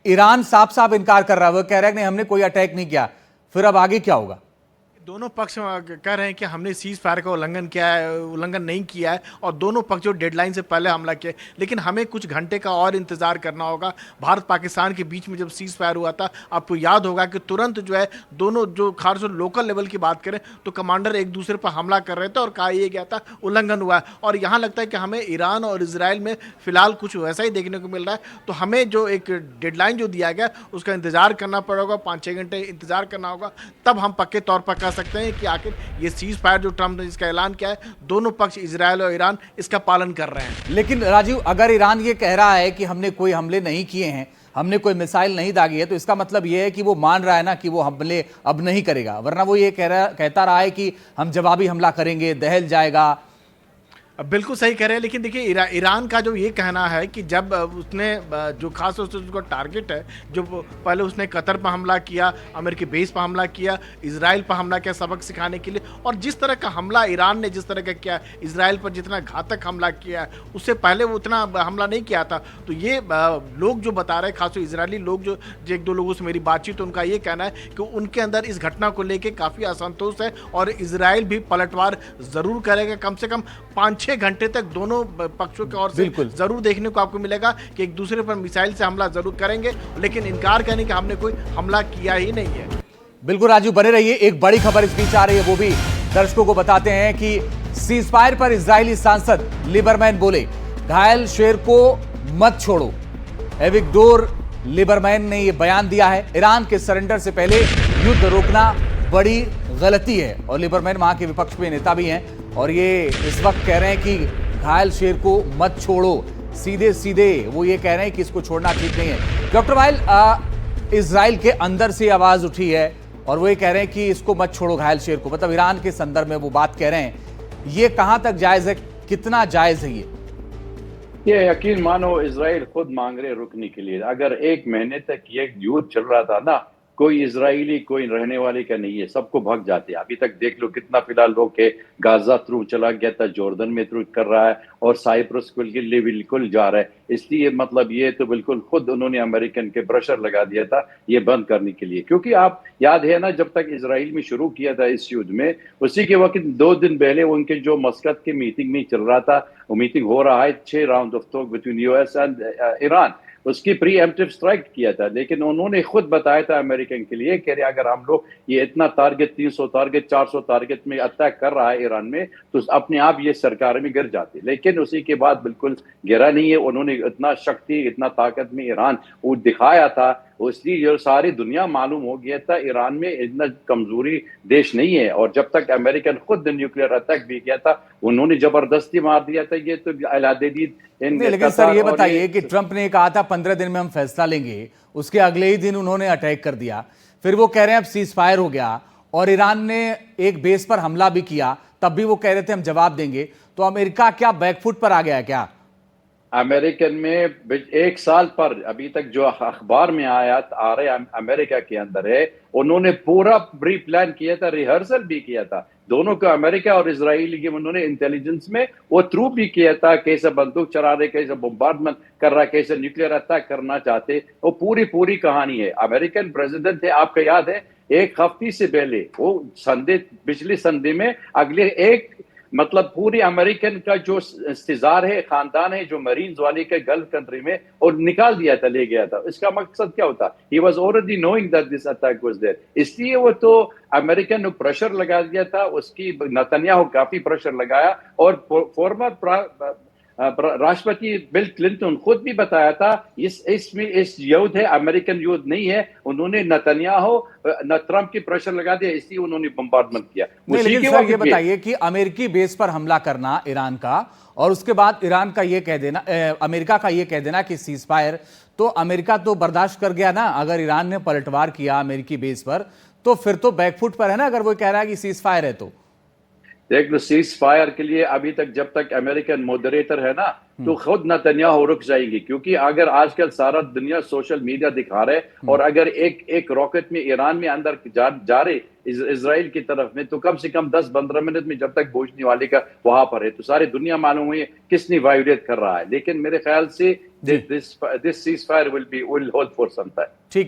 Iran साफ साफ इनकार कर रहा है, वो कह रहा है कि नहीं हमने कोई अटैक नहीं किया। फिर अब आगे क्या होगा? दोनों पक्ष कह रहे हैं कि हमने सीज फायर का उल्लंघन नहीं किया है और दोनों पक्ष जो डेडलाइन से पहले हमला किया, लेकिन हमें कुछ घंटे का और इंतजार करना होगा। भारत पाकिस्तान के बीच में जब सीज फायर हुआ था, आपको याद होगा कि तुरंत जो है दोनों, जो खासतौर लोकल लेवल की बात करें तो कमांडर एक दूसरे पर हमला कर रहे थे और कहा यह गया था उल्लंघन हुआ है। और यहाँ लगता है कि हमें ईरान और इसराइल में फिलहाल कुछ वैसा ही देखने को मिल रहा है। तो हमें जो एक डेडलाइन जो दिया गया उसका इंतजार करना पड़ेगा, 5-6 घंटे इंतजार करना होगा, तब हम पक्के तौर पर कह सकते हैं कि आखिर ये सीज फायर जो ट्रंप ने इसका ऐलान किया है, दोनों पक्ष इजरायल और ईरान इसका पालन कर रहे हैं। लेकिन राजीव, अगर ईरान ये कह रहा है कि हमने कोई हमले नहीं किए हैं, हमने कोई मिसाइल नहीं दागी है, तो इसका मतलब यह है कि वो मान रहा है ना कि वो हमले अब नहीं करेगा, वरना वो ये कहता रहा है कि हम जवाबी हमला करेंगे, दहल जाएगा। बिल्कुल सही कह रहे हैं, लेकिन देखिए ईरान का जो ये कहना है कि जब उसने जो खास तौर से उसका टारगेट है, जो पहले उसने कतर पर हमला किया, अमेरिकी बेस पर हमला किया, इसराइल पर हमला किया सबक सिखाने के लिए, और जिस तरह का हमला ईरान ने जिस तरह का किया, इसराइल पर जितना घातक हमला किया है, उससे पहले वो उतना हमला नहीं किया था। तो ये लोग जो बता रहे हैं, खासतौर इसराइली लोग, जो एक दो लोगों से मेरी बातचीत, तो उनका ये कहना है कि उनके अंदर इस घटना को लेकर काफ़ी असंतोष है और इसराइल भी पलटवार ज़रूर करेगा। कम से कम 5-6 घंटे तक दोनों पक्षों की ओर से जरूर देखने को आपको मिलेगा कि एक दूसरे पर मिसाइल से हमला जरूर करेंगे, लेकिन इनकार करने कि हमने कोई हमला किया ही नहीं है। बिल्कुल राजू, बने रहिए। एक बड़ी खबर इस बीच आ रही है, वो भी दर्शकों को बताते हैं कि सीज फायर पर इजरायली सांसद लिबरमैन बोले, घायल शेर को मत छोड़ो। एविगडोर लिबरमैन ने यह बयान दिया है। ईरान के सरेंडर से पहले युद्ध रोकना बड़ी गलती है। और लिबरमैन वहां के विपक्ष में नेता भी हैं और ये इस वक्त कह रहे हैं कि घायल शेर को मत छोड़ो। सीधे सीधे वो ये कह रहे हैं कि इसको छोड़ना ठीक नहीं है। डॉक्टर वाइल, इजराइल के अंदर से आवाज उठी है और वो ये कह रहे हैं कि इसको मत छोड़ो घायल शेर को, मतलब ईरान के संदर्भ में वो बात कह रहे हैं। ये कहां तक जायज है, कितना जायज है ये यकीन मानो इजराइल खुद मांग रहे रुकने के लिए। अगर 1 महीने तक ये युद्ध चल रहा था ना, कोई इजरायली कोई रहने वाले का नहीं है, सबको भाग जाते। अभी तक देख लो कितना फिलहाल लोग के गाजा थ्रू चला गया था, जॉर्डन में थ्रू कर रहा है और साइप्रस के लिए बिल्कुल जा रहा है। इसलिए मतलब ये तो बिल्कुल खुद उन्होंने अमेरिकन के प्रेशर लगा दिया था ये बंद करने के लिए। क्योंकि आप याद है ना, जब तक इजराइल में शुरू किया था इस युद्ध में, उसी के वक्त 2 दिन पहले उनके जो मस्कत की मीटिंग में चल रहा था, वो मीटिंग हो रहा है 6 round of talk between US and Iran, उसकी प्री एम्प्टिव स्ट्राइक किया था। लेकिन उन्होंने खुद बताया था अमेरिकन के लिए कि अगर हम लोग ये इतना टारगेट 300 टारगेट 400 टारगेट में अटैक कर रहा है ईरान में, तो अपने आप ये सरकार में गिर जाती। लेकिन उसी के बाद बिल्कुल गिरा नहीं है। उन्होंने इतना शक्ति इतना ताकत में ईरान वो दिखाया था, इसलिए जो सारी दुनिया मालूम हो गया था ईरान में इतना कमजोरी देश नहीं है। और जब तक अमेरिकन खुद न्यूक्लियर अटैक भी किया था, उन्होंने जबरदस्ती मार दिया था। ये तो लेकिन सर ये बताइए कि ट्रंप ने कहा था 15 दिन में हम फैसला लेंगे, उसके अगले ही दिन उन्होंने अटैक कर दिया। फिर वो कह रहे हैं अब सीज फायर हो गया और ईरान ने एक बेस पर हमला भी किया, तब भी वो कह रहे थे हम जवाब देंगे। तो अमेरिका क्या बैकफुट पर आ गया क्या? अमेरिकन में 1 साल पर अभी तक जो अखबार में आ रहे अमेरिका के अंदर है, उन्होंने पूरा प्री प्लान किया था, रिहर्सल भी किया था दोनों का, अमेरिका और इजराइल की। उन्होंने इंटेलिजेंस में वो थ्रू भी किया था, कैसे बंदूक चला रहे, कैसे बम्बार्डमेंट कर रहा, कैसे न्यूक्लियर अटैक करना चाहते, वो पूरी कहानी है। अमेरिकन प्रेसिडेंट थे, आपको याद है, 1 हफ्ते से पहले वो संडे, पिछले संडे में अगले एक मतलब पूरी अमेरिकन का जो इंतजार है, खानदान है जो मरीन्स वाले के गल्फ कंट्री में, और निकाल दिया था, ले गया था। इसका मकसद क्या होता? He was already knowing that this attack was there. इसलिए वो तो अमेरिकन ने प्रेशर लगा दिया था, उसकी नेतन्याहू काफी प्रेशर लगाया। और फॉर्मर राष्ट्रपति बिल क्लिंटन खुद भी बताया था इस युद्ध है, अमेरिकन युद्ध नहीं है। उन्होंने नेतन्याहू ट्रंप की प्रेशर लगा दिया, इसलिए उन्होंने बम्बार्डमेंट किया। लेकिन सर ये बताइए कि अमेरिकी बेस पर हमला करना ईरान का, और उसके बाद ईरान का ये कह देना, अमेरिका का ये कह देना कि सीज फायर, तो अमेरिका तो बर्दाश्त कर गया ना। अगर ईरान ने पलटवार किया अमेरिकी बेस पर, तो फिर तो बैकफुट पर है ना, अगर वो कह रहा है कि सीज फायर है तो। देख लो, सीज फायर के लिए अभी तक जब तक अमेरिकन मॉडरेटर है ना, तो खुद नेतन्याहू रुक जाएंगे, क्योंकि अगर आजकल सारा दुनिया सोशल मीडिया दिखा रहे और अगर एक रॉकेट में ईरान में अंदर जा रहे इजराइल की तरफ में, तो कम से कम 10-15 मिनट में जब तक पहुंचने वाले का वहां पर है, तो सारी दुनिया मालूम हुई किसने वायोलेट कर रहा है। लेकिन मेरे ख्याल से this ceasefire will hold for some time. ठीक